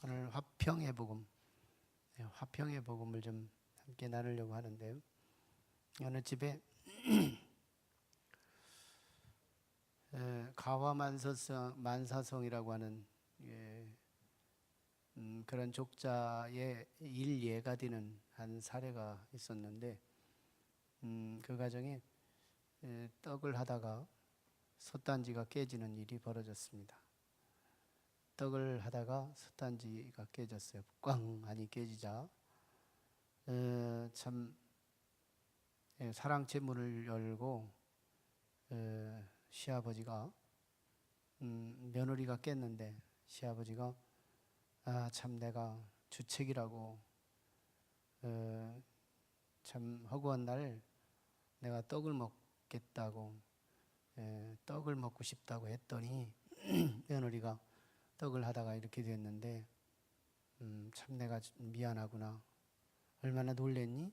오늘 화평의 복음, 화평의 복음을 좀 함께 나누려고 하는데요. 어느 집에 가와만사성이라고 하는 그런 족자의 일예가 되는 한 사례가 있었는데, 그 가정에 떡을 하다가 솥단지가 깨지는 일이 벌어졌습니다. 떡을 하다가 솥단지가 깨졌어요. 꽝 하니 깨지자 참 사랑채 문을 열고 시아버지가 며느리가 깼는데 시아버지가 참 내가 주책이라고 참 허구한 날 내가 떡을 먹겠다고 떡을 먹고 싶다고 했더니 며느리가 떡을 하다가 이렇게 됐는데 참 내가 미안하구나. 얼마나 놀랬니?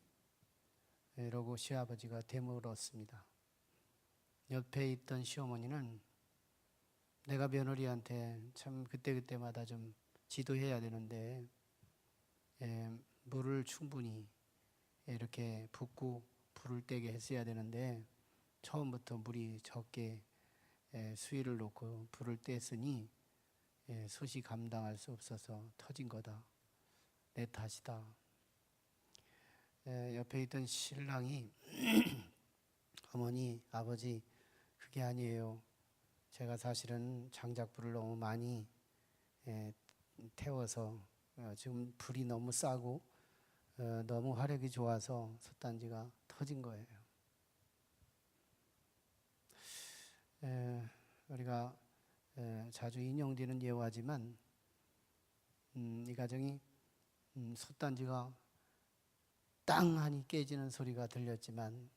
이러고 시아버지가 되물었습니다. 옆에 있던 시어머니는 내가 며느리한테 참 그때그때마다 좀 지도해야 되는데 물을 충분히 이렇게 붓고 불을 떼게 했어야 되는데 처음부터 물이 적게 수위를 놓고 불을 뗐으니 솥이 감당할 수 없어서 터진 거다. 내 탓이다. 옆에 있던 신랑이 어머니, 아버지 그게 아니에요. 제가 사실은 장작불을 너무 많이 태워서 지금 불이 너무 싸고 너무 화력이 좋아서 솥단지가 터진 거예요. 우리가 자주 인용되는 예화지만 이 가정이 솥단지가 땅 하니 깨지는 소리가 들렸지만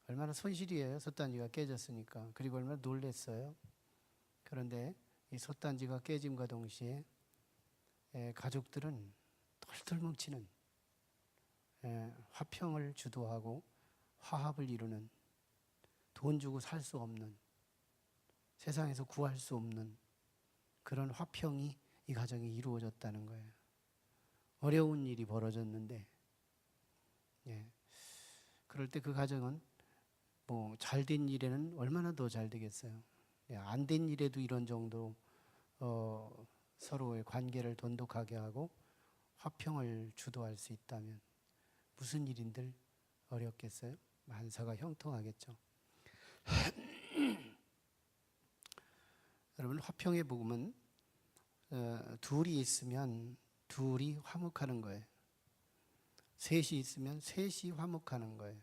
얼마나 손실이에요. 솥단지가 깨졌으니까. 그리고 얼마나 놀랬어요. 그런데 이 솥단지가 깨짐과 동시에 가족들은 털털 뭉치는 화평을 주도하고 화합을 이루는 돈 주고 살 수 없는 세상에서 구할 수 없는 그런 화평이 이 가정에 이루어졌다는 거예요. 어려운 일이 벌어졌는데 그럴 때 그 가정은 뭐 잘된 일에는 얼마나 더 잘 되겠어요. 안 된 일에도 이런 정도 서로의 관계를 돈독하게 하고 화평을 주도할 수 있다면 무슨 일인들 어렵겠어요? 만사가 형통하겠죠. 여러분, 화평의 복음은 둘이 있으면 둘이 화목하는 거예요. 셋이 있으면 셋이 화목하는 거예요.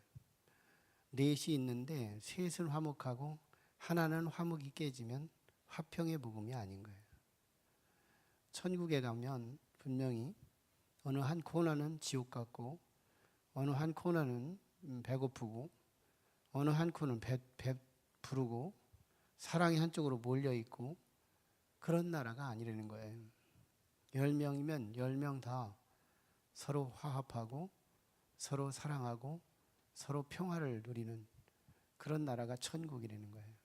넷이 있는데 셋은 화목하고 하나는 화목이 깨지면 화평의 복음이 아닌 거예요. 천국에 가면 분명히 어느 한 코너는 지옥 같고 어느 한 코너는 배고프고 어느 한 코너는 배 부르고 사랑이 한쪽으로 몰려있고 그런 나라가 아니라는 거예요. 10명이면 10명 다 서로 화합하고 서로 사랑하고 서로 평화를 누리는 그런 나라가 천국이라는 거예요.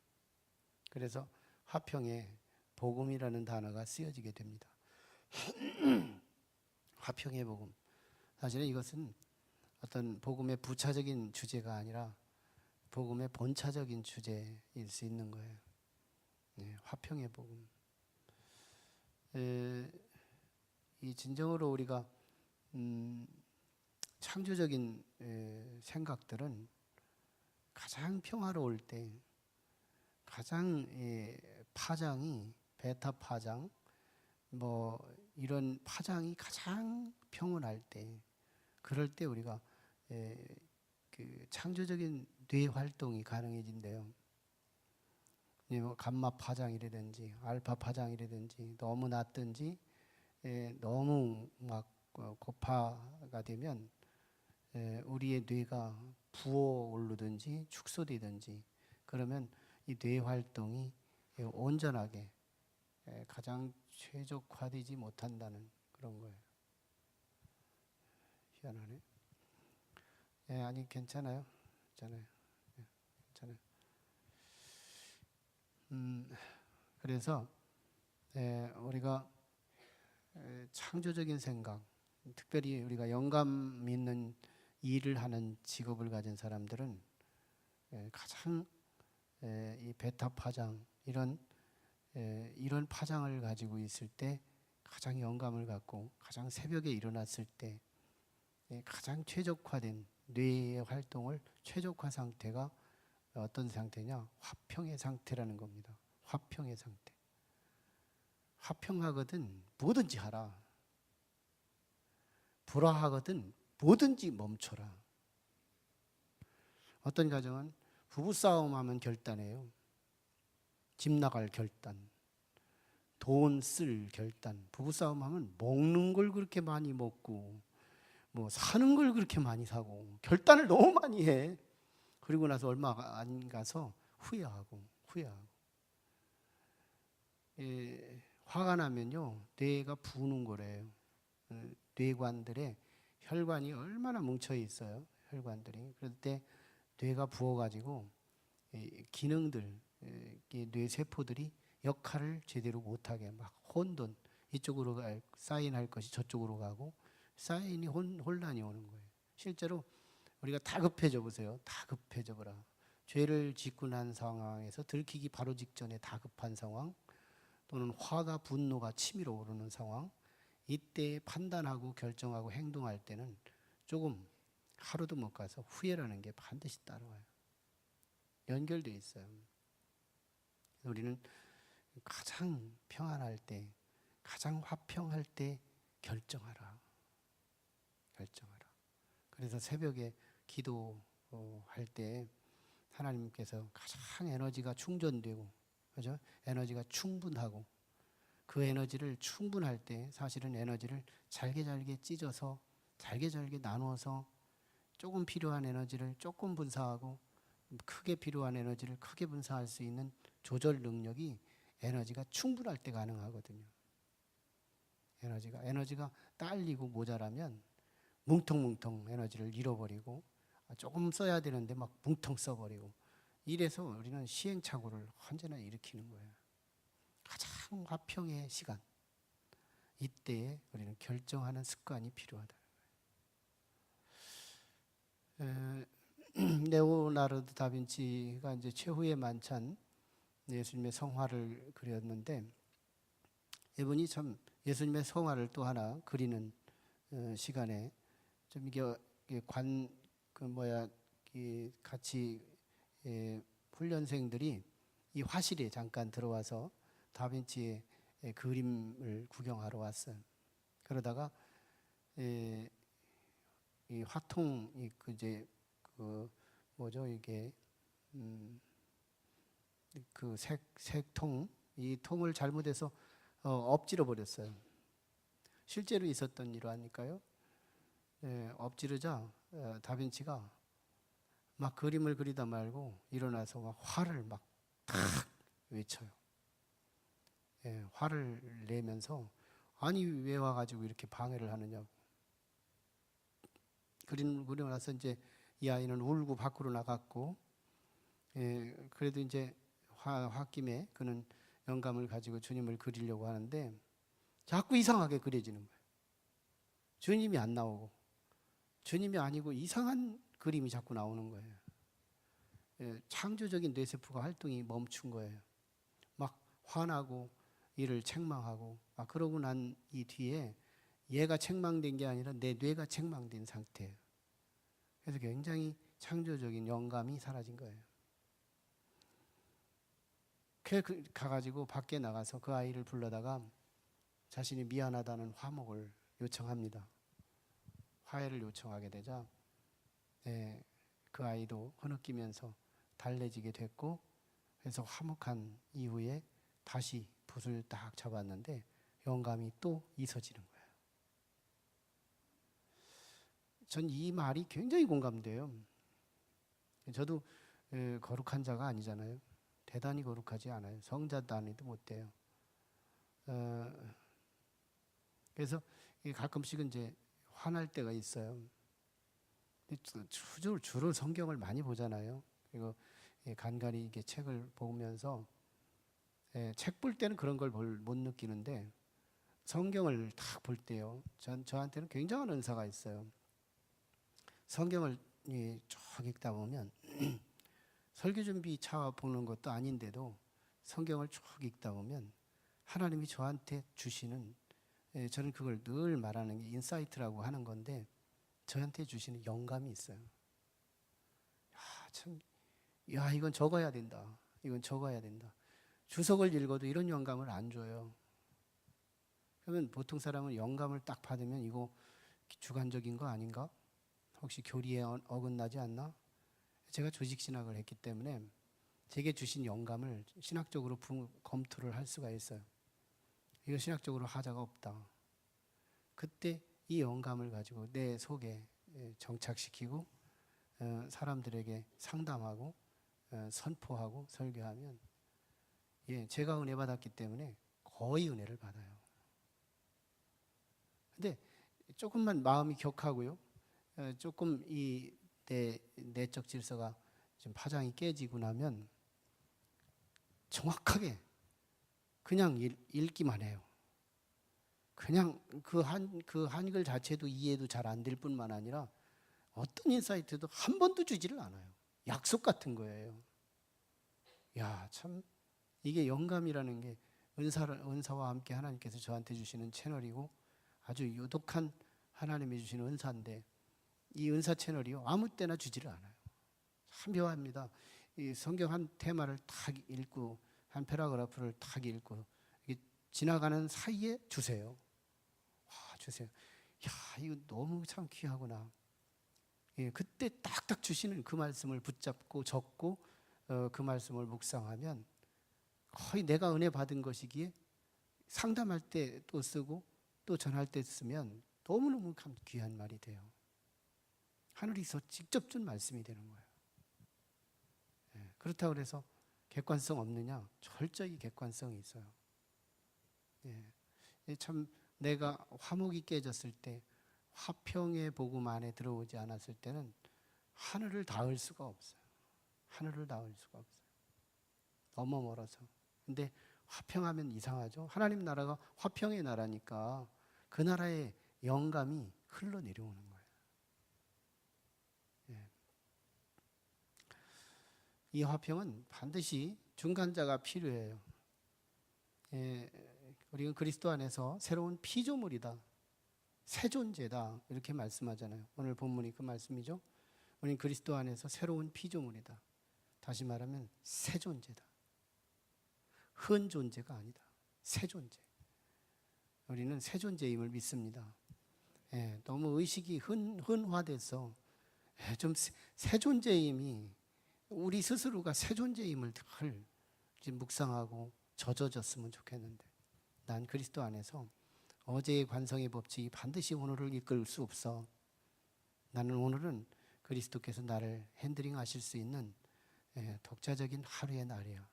그래서 화평에 복음이라는 단어가 쓰여지게 됩니다. 화평의 복음. 사실은 이것은 어떤 복음의 부차적인 주제가 아니라 복음의 본차적인 주제일 수 있는 거예요. 화평의 복음. 이 진정으로 우리가 창조적인 생각들은 가장 평화로울 때, 가장 파장이 베타 파장, 뭐 이런 파장이 가장 평온할 때, 그럴 때 우리가 그 창조적인 뇌 활동이 가능해진대요. 뭐 감마 파장이라든지 알파 파장이라든지 너무 낮든지 너무 막 고파가 되면 우리의 뇌가 부어오르든지 축소되든지 그러면 이 뇌 활동이 온전하게 가장 최적화되지 못한다는 그런 거예요. 희한하네. 아니 괜찮아요. 괜찮아요. 괜찮아요. 그래서 우리가 창조적인 생각, 특별히 우리가 영감 있는 일을 하는 직업을 가진 사람들은 가장 이 베타 파장 이런 파장을 가지고 있을 때 가장 영감을 갖고 가장 새벽에 일어났을 때 가장 최적화된 뇌의 활동을 최적화 상태가 어떤 상태냐? 화평의 상태라는 겁니다. 화평의 상태. 화평하거든 뭐든지 하라. 불화하거든 뭐든지 멈춰라. 어떤 가정은 부부싸움하면 결단해요. 집 나갈 결단, 돈 쓸 결단. 부부싸움하면 먹는 걸 그렇게 많이 먹고 뭐 사는 걸 그렇게 많이 사고 결단을 너무 많이 해. 그리고 나서 얼마 안 가서 후회하고. 화가 나면요 뇌가 부는 거래요. 뇌관들의 혈관이 얼마나 뭉쳐 있어요. 혈관들이. 그럴 때 뇌가 부어가지고 기능들, 뇌 세포들이 역할을 제대로 못하게 막 혼돈, 이쪽으로 사인할 것이 저쪽으로 가고 사인이 혼란이 오는 거예요. 실제로 우리가 다급해져 보세요. 다급해져 보라. 죄를 짓고 난 상황에서 들키기 바로 직전에 다급한 상황, 또는 화가 분노가 치밀어 오르는 상황, 이때 판단하고 결정하고 행동할 때는 조금 하루도 못 가서 후회라는 게 반드시 따라와요. 연결돼 있어요. 우리는 가장 평안할 때, 가장 화평할 때 결정하라. 그래서 새벽에 기도할 때 하나님께서 가장 에너지가 충전되고, 그죠? 에너지가 충분하고, 그 에너지를 충분할 때 사실은 에너지를 잘게 찢어서 잘게 나누어서 조금 필요한 에너지를 조금 분사하고 크게 필요한 에너지를 크게 분사할 수 있는 조절 능력이 에너지가 충분할 때 가능하거든요. 에너지가 딸리고 모자라면 뭉텅 에너지를 잃어버리고 조금 써야 되는데 막 뭉텅 써버리고, 이래서 우리는 시행착오를 언제나 일으키는 거예요. 가장 화평의 시간, 이때에 우리는 결정하는 습관이 필요하다. 레오나르도 다빈치가 이제 최후의 만찬, 예수님의 성화를 그렸는데, 이분이 참 예수님의 성화를 또 하나 그리는 시간에 좀 이게 같이 훈련생들이 이 화실에 잠깐 들어와서 다빈치의 그림을 구경하러 왔어요. 그러다가 이 화통 이게 그 색통, 이 통을 잘못해서 엎질러 버렸어요. 실제로 있었던 일화니까요. 엎지르자 다빈치가 막 그림을 그리다 말고 일어나서 막 화를 막 탁 외쳐요. 화를 내면서 아니 왜 와가지고 이렇게 방해를 하느냐고. 그리고 나서 이제 이 아이는 울고 밖으로 나갔고, 그래도 이제 홧김에 그는 영감을 가지고 주님을 그리려고 하는데 자꾸 이상하게 그려지는 거예요. 주님이 안 나오고, 주님이 아니고 이상한 그림이 자꾸 나오는 거예요. 창조적인 뇌세포가 활동이 멈춘 거예요. 막 화나고 이를 책망하고, 그러고 난 이 뒤에 얘가 책망된 게 아니라 내 뇌가 책망된 상태예요. 그래서 굉장히 창조적인 영감이 사라진 거예요. 가가지고 밖에 나가서 그 아이를 불러다가 자신이 미안하다는 화목을 요청합니다. 화해를 요청하게 되자 그 아이도 흐느끼면서 달래지게 됐고, 그래서 화목한 이후에 다시 붓을 딱 잡았는데 영감이 또 있어지는 거예요. 전 이 말이 굉장히 공감돼요. 저도 거룩한 자가 아니잖아요. 대단히 거룩하지 않아요. 성자도 아니도 못 돼요. 그래서 가끔씩은 이제 화날 때가 있어요. 주로 성경을 많이 보잖아요. 그리고 간간히 이게 책을 보면서 책 볼 때는 그런 걸 못 느끼는데 성경을 딱 볼 때요. 저한테는 굉장한 은사가 있어요. 성경을 쭉 읽다 보면 설교 준비 차 보는 것도 아닌데도 성경을 쭉 읽다 보면 하나님이 저한테 주시는, 저는 그걸 늘 말하는 게 인사이트라고 하는 건데, 저한테 주시는 영감이 있어요. 참, 이건 적어야 된다. 이건 적어야 된다. 주석을 읽어도 이런 영감을 안 줘요. 그러면 보통 사람은 영감을 딱 받으면 이거 주관적인 거 아닌가? 혹시 교리에 어긋나지 않나? 제가 조직신학을 했기 때문에 제게 주신 영감을 신학적으로 검토를 할 수가 있어요. 이거 신학적으로 하자가 없다. 그때 이 영감을 가지고 내 속에 정착시키고 사람들에게 상담하고 선포하고 설교하면 제가 은혜 받았기 때문에 거의 은혜를 받아요. 근데 조금만 마음이 격하고요. 조금 이 내적 질서가 좀 파장이 깨지고 나면 정확하게 그냥 읽기만 해요. 그냥 그 한글 자체도 이해도 잘 안 될 뿐만 아니라 어떤 인사이트도 한 번도 주지를 않아요. 약속 같은 거예요. 야, 참 이게 영감이라는 게 은사와 함께 하나님께서 저한테 주시는 채널이고 아주 유독한 하나님이 주시는 은사인데, 이 은사 채널이요 아무 때나 주지를 않아요. 참 묘합니다. 이 성경 한 테마를 딱 읽고 한 패러그래프를 딱 읽고 지나가는 사이에 주세요. 주세요. 야, 이거 너무 참 귀하구나. 그때 딱딱 주시는 그 말씀을 붙잡고 적고 그 말씀을 묵상하면 거의 내가 은혜 받은 것이기에 상담할 때 또 쓰고 또 전할 때 쓰면 너무너무 귀한 말이 돼요. 하늘에서 직접 준 말씀이 되는 거예요. 그렇다고 해서 객관성 없느냐? 철저히 객관성이 있어요. 참 내가 화목이 깨졌을 때, 화평의 복음 안에 들어오지 않았을 때는 하늘을 닿을 수가 없어요. 하늘을 닿을 수가 없어요. 너무 멀어서. 근데 화평하면 이상하죠. 하나님 나라가 화평의 나라니까 그 나라의 영감이 흘러내려오는 거예요. 이 화평은 반드시 중간자가 필요해요. 우리는 그리스도 안에서 새로운 피조물이다, 새 존재다 이렇게 말씀하잖아요. 오늘 본문이 그 말씀이죠. 우리는 그리스도 안에서 새로운 피조물이다. 다시 말하면 새 존재다. 흔 존재가 아니다. 새 존재. 우리는 새 존재임을 믿습니다. 너무 의식이 흔화돼서 좀 새 존재임이, 우리 스스로가 새 존재임을 늘 묵상하고 젖어졌으면 좋겠는데, 난 그리스도 안에서 어제의 관성의 법칙이 반드시 오늘을 이끌 수 없어. 나는 오늘은 그리스도께서 나를 핸들링 하실 수 있는 독자적인 하루의 날이야.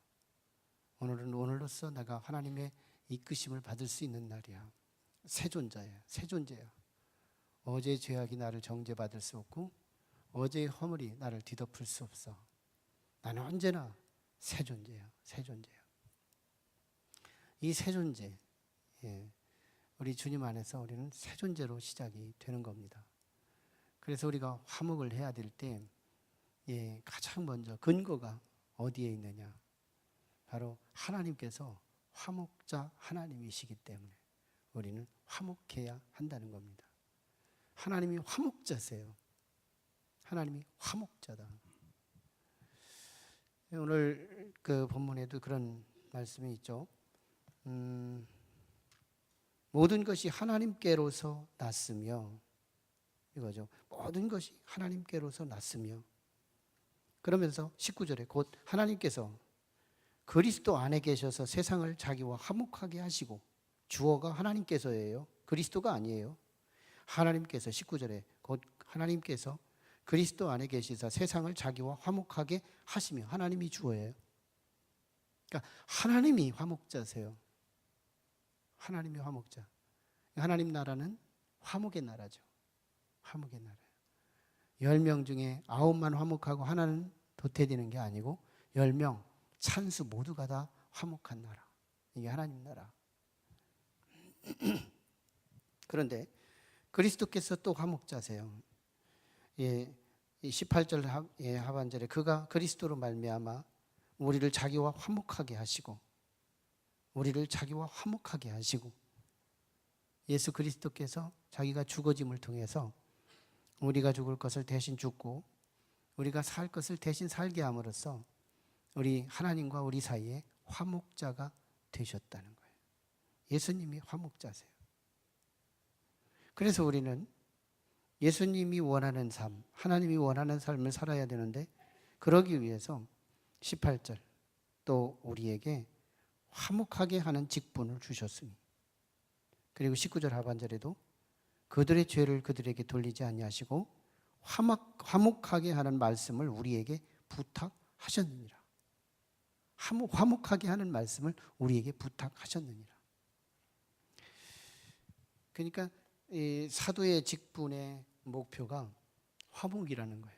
오늘은 오늘로써 내가 하나님의 이끄심을 받을 수 있는 날이야. 새 존재야. 새 존재야. 어제의 죄악이 나를 정죄받을 수 없고 어제의 허물이 나를 뒤덮을 수 없어. 나는 언제나 새 존재야. 새 존재야. 이 새 존재, 우리 주님 안에서 우리는 새 존재로 시작이 되는 겁니다. 그래서 우리가 화목을 해야 될 때 가장 먼저 근거가 어디에 있느냐? 바로 하나님께서 화목자 하나님이시기 때문에 우리는 화목해야 한다는 겁니다. 하나님이 화목자세요. 하나님이 화목자다. 오늘 그 본문에도 그런 말씀이 있죠. 모든 것이 하나님께로서 났으며, 이거죠. 모든 것이 하나님께로서 났으며, 그러면서 19절에 곧 하나님께서 그리스도 안에 계셔서 세상을 자기와 화목하게 하시고, 주어가 하나님께서예요. 그리스도가 아니에요. 하나님께서 19절에 곧 하나님께서 그리스도 안에 계시사 세상을 자기와 화목하게 하시며, 하나님이 주어예요. 그러니까 하나님이 화목자세요. 하나님이 화목자. 하나님 나라는 화목의 나라죠. 화목의 나라예요. 10명 중에 9만 화목하고 하나는 도태되는 게 아니고 10명 찬수 모두가 다 화목한 나라. 이게 하나님 나라. 그런데 그리스도께서 또 화목자세요. 예, 이 18절 하반절에 그가 그리스도로 말미암아 우리를 자기와 화목하게 하시고, 우리를 자기와 화목하게 하시고, 예수 그리스도께서 자기가 죽어짐을 통해서 우리가 죽을 것을 대신 죽고 우리가 살 것을 대신 살게 함으로써 우리 하나님과 우리 사이에 화목자가 되셨다는 거예요. 예수님이 화목자세요. 그래서 우리는 예수님이 원하는 삶, 하나님이 원하는 삶을 살아야 되는데, 그러기 위해서 18절 또 우리에게 화목하게 하는 직분을 주셨으니, 그리고 19절 하반절에도 그들의 죄를 그들에게 돌리지 아니하시고 화목하게 하는 말씀을 우리에게 부탁하셨느니라. 화목하게 하는 말씀을 우리에게 부탁하셨느니라. 그러니까 이 사도의 직분의 목표가 화목이라는 거예요.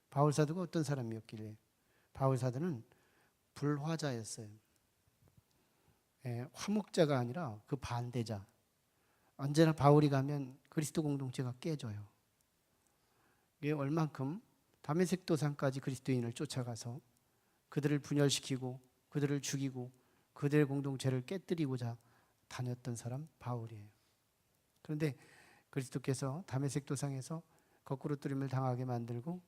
바울 사도가 어떤 사람이었길래? 바울 사도는 불화자였어요. 화목자가 아니라 그 반대자. 언제나 바울이 가면 그리스도 공동체가 깨져요. 이게 얼만큼 다메섹 도상까지 그리스도인을 쫓아가서 그들을 분열시키고 그들을 죽이고 그들의 공동체를 깨뜨리고자 다녔던 사람 바울이에요. 그런데 그리스도께서 다메섹 도상에서 거꾸로 뜨림을 당하게 만들고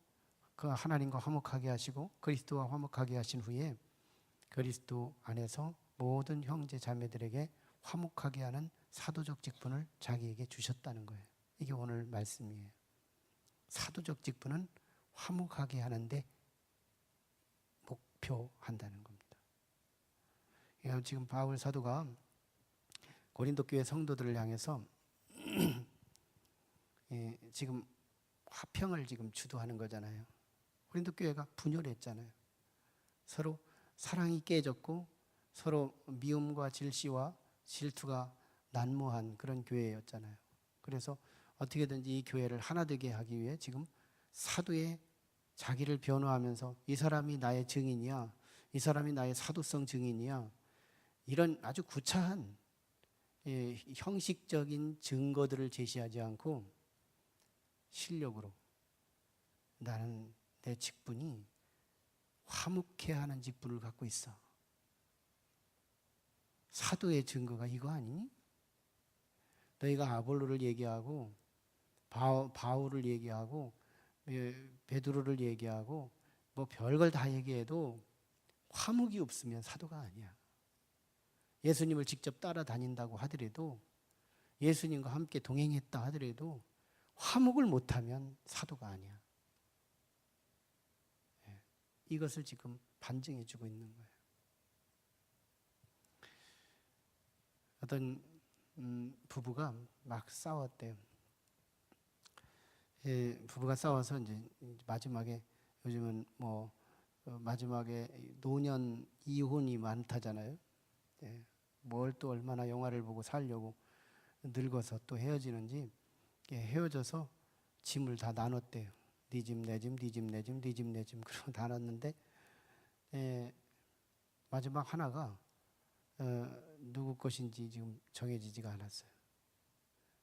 그 하나님과 화목하게 하시고 그리스도와 화목하게 하신 후에 그리스도 안에서 모든 형제 자매들에게 화목하게 하는 사도적 직분을 자기에게 주셨다는 거예요. 이게 오늘 말씀이에요. 사도적 직분은 화목하게 하는데 목표한다는 겁니다. 지금 바울 사도가 고린도 교회 성도들을 향해서 지금 화평을 지금 주도하는 거잖아요. 고린도 교회가 분열했잖아요. 서로 사랑이 깨졌고 서로 미움과 질시와 질투가 난무한 그런 교회였잖아요. 그래서 어떻게든지 이 교회를 하나 되게 하기 위해 지금 사도의 자기를 변호하면서 이 사람이 나의 증인이야, 이 사람이 나의 사도성 증인이야, 이런 아주 구차한 형식적인 증거들을 제시하지 않고 실력으로 나는 내 직분이 화목해 하는 직분을 갖고 있어. 사도의 증거가 이거 아니니? 너희가 아볼로를 얘기하고 바울을 얘기하고 베드로를 얘기하고 뭐 별걸 다 얘기해도 화목이 없으면 사도가 아니야. 예수님을 직접 따라다닌다고 하더라도, 예수님과 함께 동행했다 하더라도 화목을 못하면 사도가 아니야. 이것을 지금 반증해 주고 있는 거예요. 어떤 부부가 막 싸웠대요. 부부가 싸워서 이제 마지막에, 요즘은 뭐 마지막에 노년 이혼이 많다잖아요. 뭘 또 얼마나 영화를 보고 살려고 늙어서 또 헤어지는지 헤어져서 짐을 다 나눴대요. 네 짐, 내 짐, 네 짐, 내 짐, 네 짐, 내 짐, 그러고 나눴는데 마지막 하나가 누구 것인지 지금 정해지지가 않았어요.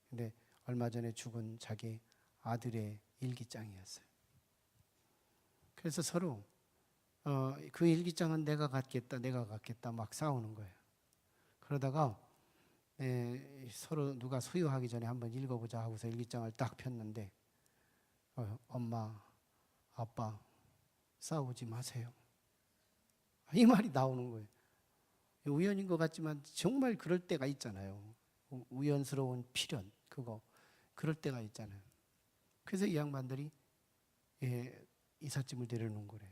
근데 얼마 전에 죽은 자기 아들의 일기장이었어요. 그래서 서로 그 일기장은 내가 갖겠다 막 싸우는 거예요. 그러다가 서로 누가 소유하기 전에 한번 읽어보자 하고서 일기장을 딱 폈는데 엄마, 아빠 싸우지 마세요. 이 말이 나오는 거예요. 우연인 것 같지만 정말 그럴 때가 있잖아요. 우연스러운 필연, 그럴 때가 있잖아요. 그래서 이 양반들이 이삿짐을 내려놓은 거래요.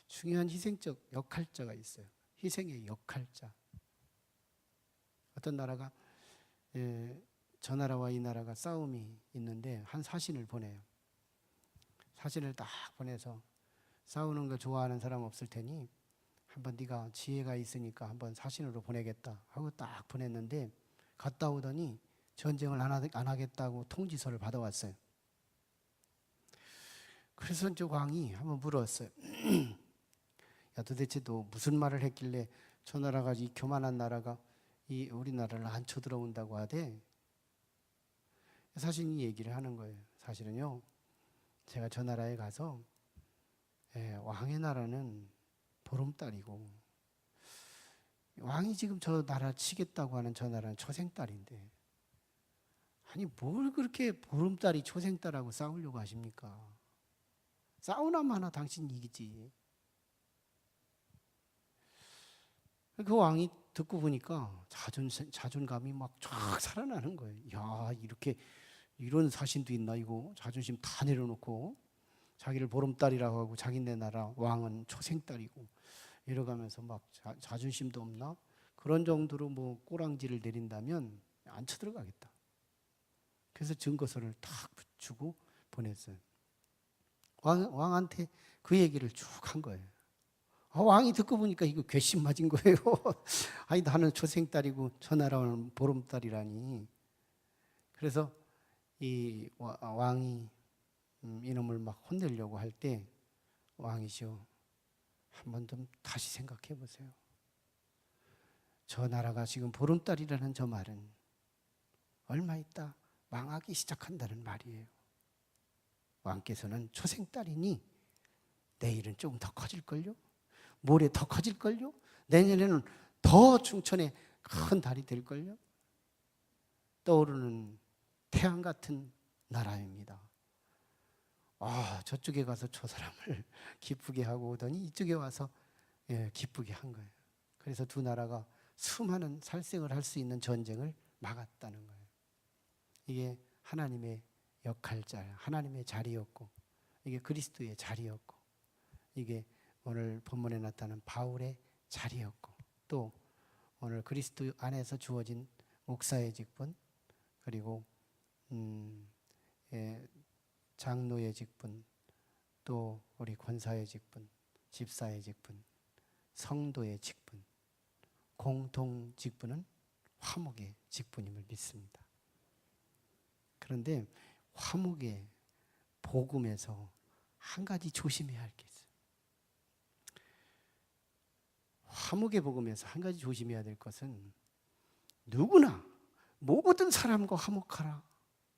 중요한 희생적 역할자가 있어요. 희생의 역할자. 어떤 나라가 저 나라와 이 나라가 싸움이 있는데 한 사신을 보내요. 사신을 딱 보내서 싸우는 거 좋아하는 사람 없을 테니 한번 네가 지혜가 있으니까 한번 사신으로 보내겠다 하고 딱 보냈는데, 갔다 오더니 전쟁을 안 하겠다고 통지서를 받아왔어요. 그래서 저 왕이 한번 물었어요. 야 도대체 너 무슨 말을 했길래 저 나라가 이 교만한 나라가 이 우리나라를 안 쳐들어온다고 하대. 사실 이 얘기를 하는 거예요. 사실은요, 제가 저 나라에 가서 왕의 나라는 보름달이고 왕이 지금 저 나라 치겠다고 하는 저 나라는 초생달인데, 아니 뭘 그렇게 보름달이 초생달하고 싸우려고 하십니까? 싸우나 마나 당신 이기지. 그 왕이 듣고 보니까 자존감이 막 쫙 살아나는 거예요. 야, 이렇게 이런 사신도 있나, 이거 자존심 다 내려놓고 자기를 보름달이라고 하고 자기네 나라 왕은 초생달이고 이러가면서 막 자존심도 없나? 그런 정도로 뭐 꼬랑지를 내린다면 안 쳐들어가겠다. 그래서 증거서를 탁 주고 보냈어요. 왕한테 그 얘기를 쭉 한 거예요. 왕이 듣고 보니까 이거 괘씸 맞은 거예요. 아니 나는 초생딸이고 저 나라는 보름달이라니. 그래서 이 왕이 이놈을 막 혼내려고 할 때, 왕이시여 한번 좀 다시 생각해 보세요. 저 나라가 지금 보름달이라는 저 말은 얼마 있다 망하기 시작한다는 말이에요. 왕께서는 초생딸이니 내일은 조금 더 커질걸요? 모레 더 커질걸요? 내년에는 더 충천에 큰 달이 될걸요? 떠오르는 태양 같은 나라입니다. 저쪽에 가서 저 사람을 기쁘게 하고 오더니 이쪽에 와서 기쁘게 한 거예요. 그래서 두 나라가 수많은 살생을 할 수 있는 전쟁을 막았다는 거예요. 이게 하나님의 역할자, 하나님의 자리였고, 이게 그리스도의 자리였고, 이게 오늘 본문에 나타난 바울의 자리였고, 또 오늘 그리스도 안에서 주어진 목사의 직분, 그리고 장로의 직분, 또 우리 권사의 직분, 집사의 직분, 성도의 직분, 공통 직분은 화목의 직분임을 믿습니다. 그런데 화목의 복음에서 한 가지 조심해야 할 게 있어요. 화목의 복음에서 한 가지 조심해야 될 것은 누구나 모든 사람과 화목하라,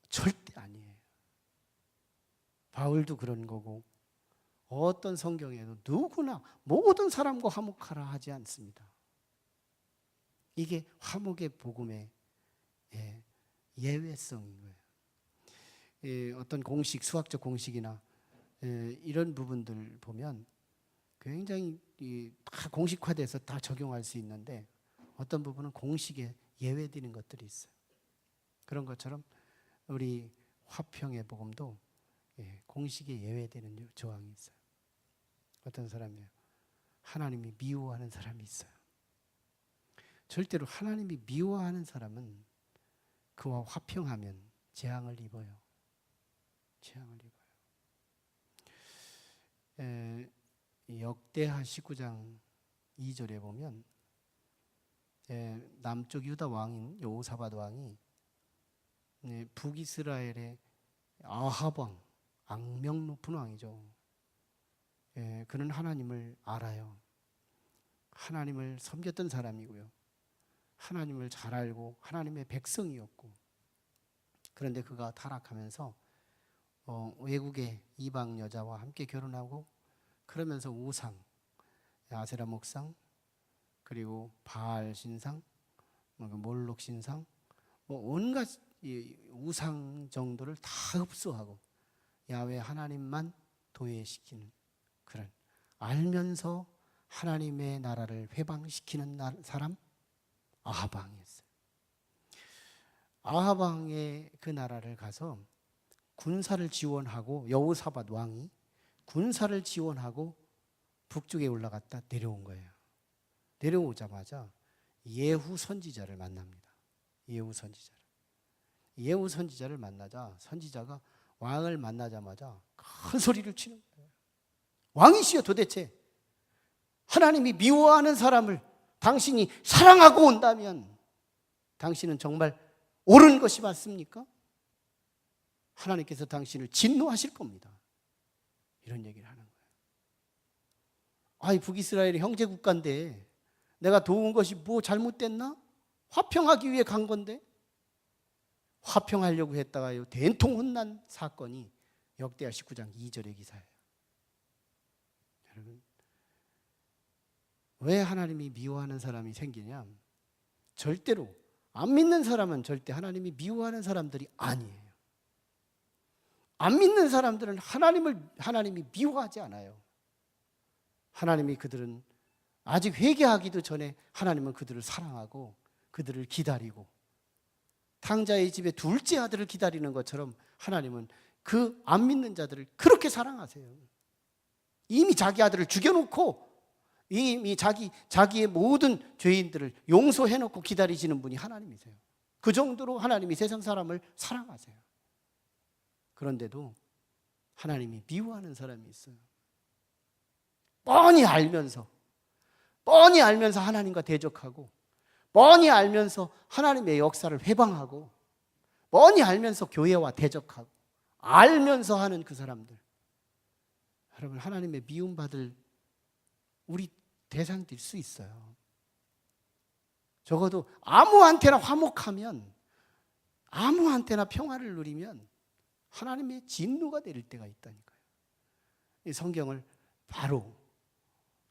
절대 아니에요. 바울도 그런 거고 어떤 성경에도 누구나 모든 사람과 화목하라 하지 않습니다. 이게 화목의 복음의 예외성인 거예요. 어떤 공식, 수학적 공식이나 이런 부분들 보면 굉장히 다 공식화돼서 다 적용할 수 있는데, 어떤 부분은 공식에 예외되는 것들이 있어요. 그런 것처럼 우리 화평의 복음도 공식에 예외되는 조항이 있어요. 어떤 사람이요, 하나님이 미워하는 사람이 있어요. 절대로 하나님이 미워하는 사람은 그와 화평하면 재앙을 입어요. 재앙을 입어요. 역대하 19장 2절에 보면 남쪽 유다 왕인 여호사밧 왕이 북이스라엘의 아합 왕, 악명 높은 왕이죠. 그는 하나님을 알아요. 하나님을 섬겼던 사람이고요. 하나님을 잘 알고 하나님의 백성이었고, 그런데 그가 타락하면서 외국의 이방 여자와 함께 결혼하고, 그러면서 우상, 아세라 목상, 그리고 바알 신상, 몰록 신상, 온갖 우상 정도를 다 흡수하고 야훼 하나님만 도외시키는, 그런 알면서 하나님의 나라를 회방시키는 사람, 아합 왕이었어요. 아합 왕의 그 나라를 가서 군사를 지원하고, 여호사밧 왕이 군사를 지원하고 북쪽에 올라갔다 내려온 거예요. 내려오자마자 예후 선지자를 만납니다. 예후 선지자를 만나자 선지자가 왕을 만나자마자 큰 소리를 치는 거예요. 왕이시여, 도대체 하나님이 미워하는 사람을 당신이 사랑하고 온다면 당신은 정말 옳은 것이 맞습니까? 하나님께서 당신을 진노하실 겁니다. 이런 얘기를 하는 거예요. 아이, 북이스라엘이 형제 국가인데 내가 도운 것이 뭐 잘못됐나? 화평하기 위해 간 건데. 화평하려고 했다가요, 된통 혼난 사건이 역대하 19장 2절의 기사예요. 여러분, 왜 하나님이 미워하는 사람이 생기냐? 절대로 안 믿는 사람은 절대 하나님이 미워하는 사람들이 아니에요. 안 믿는 사람들은 하나님이 미워하지 않아요. 하나님이 그들은 아직 회개하기도 전에 하나님은 그들을 사랑하고 그들을 기다리고, 탕자의 집에 둘째 아들을 기다리는 것처럼 하나님은 그 안 믿는 자들을 그렇게 사랑하세요. 이미 자기 아들을 죽여놓고 이미 자기의 모든 죄인들을 용서해놓고 기다리시는 분이 하나님이세요. 그 정도로 하나님이 세상 사람을 사랑하세요. 그런데도 하나님이 미워하는 사람이 있어요. 뻔히 알면서 하나님과 대적하고, 뻔히 알면서 하나님의 역사를 회방하고, 뻔히 알면서 교회와 대적하고, 알면서 하는 그 사람들, 여러분, 하나님의 미움받을 우리 대상일 수 있어요. 적어도 아무한테나 화목하면, 아무한테나 평화를 누리면 하나님의 진노가 내릴 때가 있다니까요. 이 성경을 바로,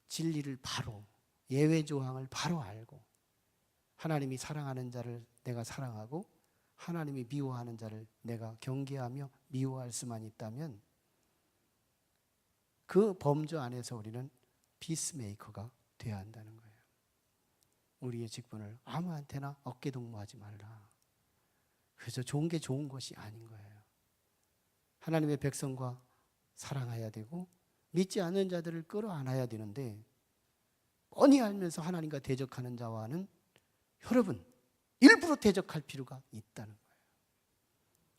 진리를 바로, 예외 조항을 바로 알고, 하나님이 사랑하는 자를 내가 사랑하고 하나님이 미워하는 자를 내가 경계하며 미워할 수만 있다면 그 범주 안에서 우리는 피스메이커가 되어야 한다는 거예요. 우리의 직분을 아무한테나 어깨동무하지 말라. 그래서 좋은 게 좋은 것이 아닌 거예요. 하나님의 백성과 사랑해야 되고 믿지 않는 자들을 끌어안아야 되는데, 뻔히 알면서 하나님과 대적하는 자와는 여러분 일부러 대적할 필요가 있다는 거예요.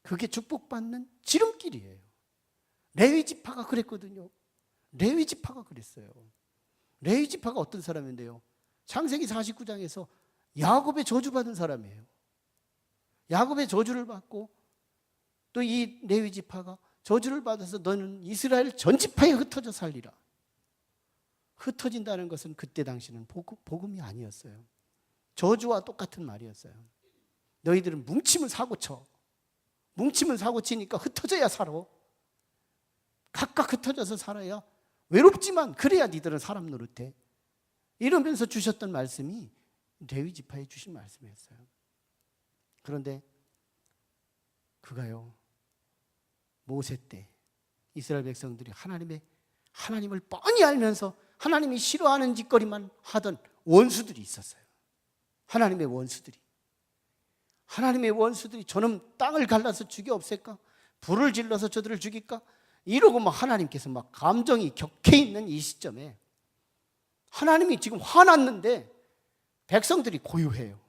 그게 축복받는 지름길이에요. 레위 지파가 그랬거든요. 레위 지파가 그랬어요. 레위 지파가 어떤 사람인데요, 창세기 49장에서 야곱의 저주받은 사람이에요. 야곱의 저주를 받고, 또 이 레위 지파가 저주를 받아서 너는 이스라엘 전 지파에 흩어져 살리라. 흩어진다는 것은 그때 당시는 복음이 아니었어요. 저주와 똑같은 말이었어요. 너희들은 뭉치면 사고쳐. 뭉치면 사고치니까 흩어져야 살아. 각각 흩어져서 살아야 외롭지만 그래야 니들은 사람 노릇해. 이러면서 주셨던 말씀이 레위 지파에 주신 말씀이었어요. 그런데 그가요, 모세 때 이스라엘 백성들이 하나님을 뻔히 알면서 하나님이 싫어하는 짓거리만 하던 원수들이 있었어요. 하나님의 원수들이 저놈 땅을 갈라서 죽여 없앨까? 불을 질러서 저들을 죽일까? 이러고 막 하나님께서 막 감정이 격해 있는 이 시점에 하나님이 지금 화났는데 백성들이 고요해요.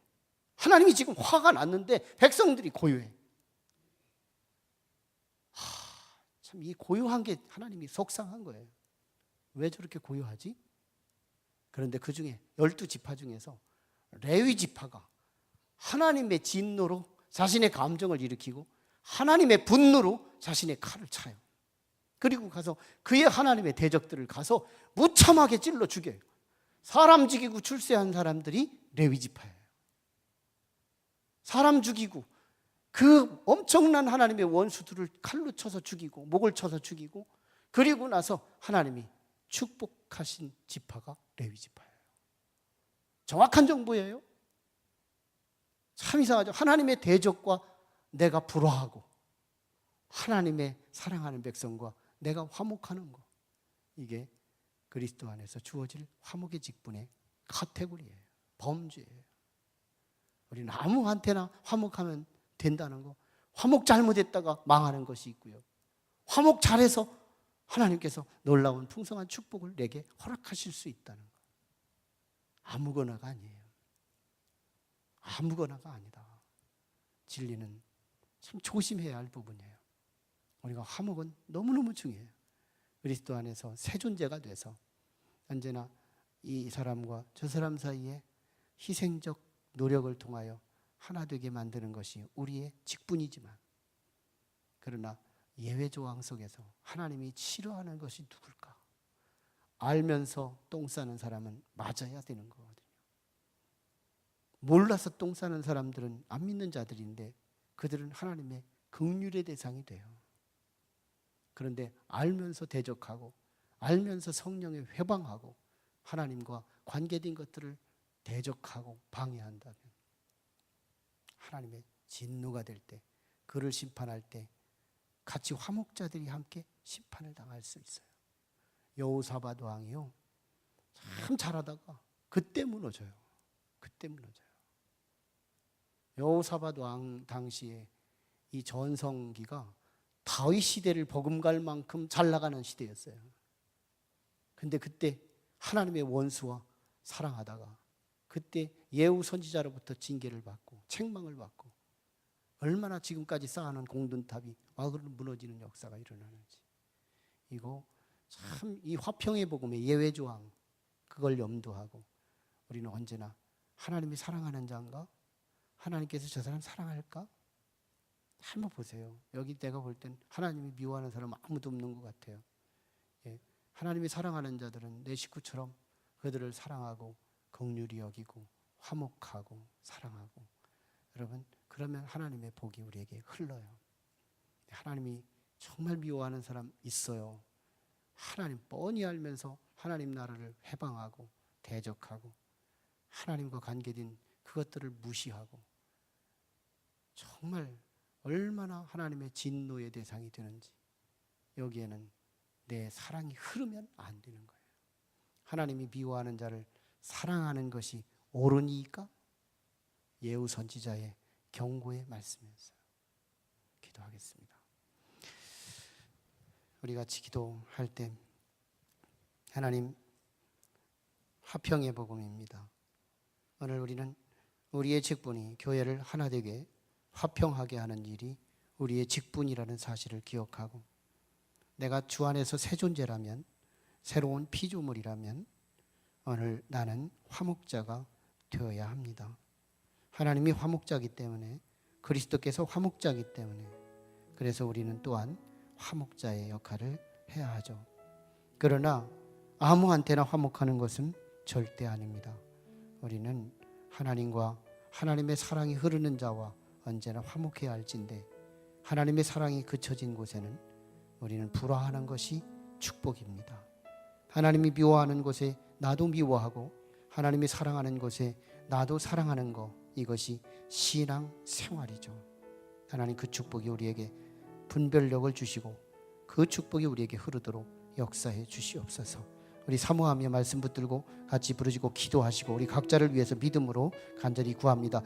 하나님이 지금 화가 났는데 백성들이 고요해. 참 이 고요한 게 하나님이 속상한 거예요. 왜 저렇게 고요하지? 그런데 그 중에 12지파 중에서 레위 지파가 하나님의 진노로 자신의 감정을 일으키고 하나님의 분노로 자신의 칼을 차요. 그리고 가서 그의 하나님의 대적들을 가서 무참하게 찔러 죽여요. 사람 죽이고 출세한 사람들이 레위 지파예요. 사람 죽이고 그 엄청난 하나님의 원수들을 칼로 쳐서 죽이고 목을 쳐서 죽이고, 그리고 나서 하나님이 축복하신 지파가 레위 지파예요. 정확한 정보예요. 참 이상하죠. 하나님의 대적과 내가 불화하고 하나님의 사랑하는 백성과 내가 화목하는 거, 이게 그리스도 안에서 주어질 화목의 직분의 카테고리예요. 범주예요. 우리는 아무한테나 화목하면 된다는 거, 화목 잘못했다가 망하는 것이 있고요, 화목 잘해서 하나님께서 놀라운 풍성한 축복을 내게 허락하실 수 있다는 거. 아무거나가 아니에요. 아무거나가 아니다. 진리는 참 조심해야 할 부분이에요. 우리가 화목은 너무너무 중요해요. 그리스도 안에서 새 존재가 돼서 언제나 이 사람과 저 사람 사이에 희생적 노력을 통하여 하나 되게 만드는 것이 우리의 직분이지만, 그러나 예외 조항 속에서 하나님이 싫어하는 것이 누굴까? 알면서 똥 싸는 사람은 맞아야 되는 거거든요. 몰라서 똥 싸는 사람들은 안 믿는 자들인데 그들은 하나님의 긍휼의 대상이 돼요. 그런데 알면서 대적하고 알면서 성령에 회방하고 하나님과 관계된 것들을 대적하고 방해한다면 하나님의 진노가 될 때, 그를 심판할 때 같이 화목자들이 함께 심판을 당할 수 있어요. 여호사밧 왕이요, 참 잘하다가 그때 무너져요. 그때 무너져요. 여호사밧 왕 당시에 이 전성기가 다윗 시대를 버금갈 만큼 잘 나가는 시대였어요. 근데 그때 하나님의 원수와 사랑하다가 그때 예후 선지자로부터 징계를 받고 책망을 받고 얼마나 지금까지 쌓아놓은 공든탑이 와그로 무너지는 역사가 일어나는지, 이거 참 이 화평의 복음의 예외 조항, 그걸 염두하고 우리는 언제나 하나님이 사랑하는 자인가? 하나님께서 저 사람 사랑할까? 한번 보세요. 여기 내가 볼 땐 하나님이 미워하는 사람 아무도 없는 것 같아요. 예, 하나님이 사랑하는 자들은 내 식구처럼 그들을 사랑하고 긍휼히 여기고 화목하고 사랑하고, 여러분 그러면 하나님의 복이 우리에게 흘러요. 하나님이 정말 미워하는 사람 있어요. 하나님 뻔히 알면서 하나님 나라를 해방하고 대적하고 하나님과 관계된 그것들을 무시하고 정말 얼마나 하나님의 진노의 대상이 되는지, 여기에는 내 사랑이 흐르면 안 되는 거예요. 하나님이 미워하는 자를 사랑하는 것이 옳으니까? 예후 선지자의 경고의 말씀이었어요. 기도하겠습니다. 우리 같이 기도할 때 하나님, 화평의 복음입니다. 오늘 우리는 우리의 직분이 교회를 하나 되게 화평하게 하는 일이 우리의 직분이라는 사실을 기억하고, 내가 주 안에서 새 존재라면, 새로운 피조물이라면 오늘 나는 화목자가 되어야 합니다. 하나님이 화목자이기 때문에, 그리스도께서 화목자이기 때문에, 그래서 우리는 또한 화목자의 역할을 해야 하죠. 그러나 아무한테나 화목하는 것은 절대 아닙니다. 우리는 하나님과 하나님의 사랑이 흐르는 자와 언제나 화목해야 할진데, 하나님의 사랑이 그쳐진 곳에는 우리는 불화하는 것이 축복입니다. 하나님이 미워하는 곳에 나도 미워하고 하나님이 사랑하는 곳에 나도 사랑하는 것, 이것이 신앙 생활이죠. 하나님 그 축복이 우리에게 분별력을 주시고 그 축복이 우리에게 흐르도록 역사해 주시옵소서. 우리 사모하며 말씀 붙들고 같이 부르짖고 기도하시고 우리 각자를 위해서 믿음으로 간절히 구합니다.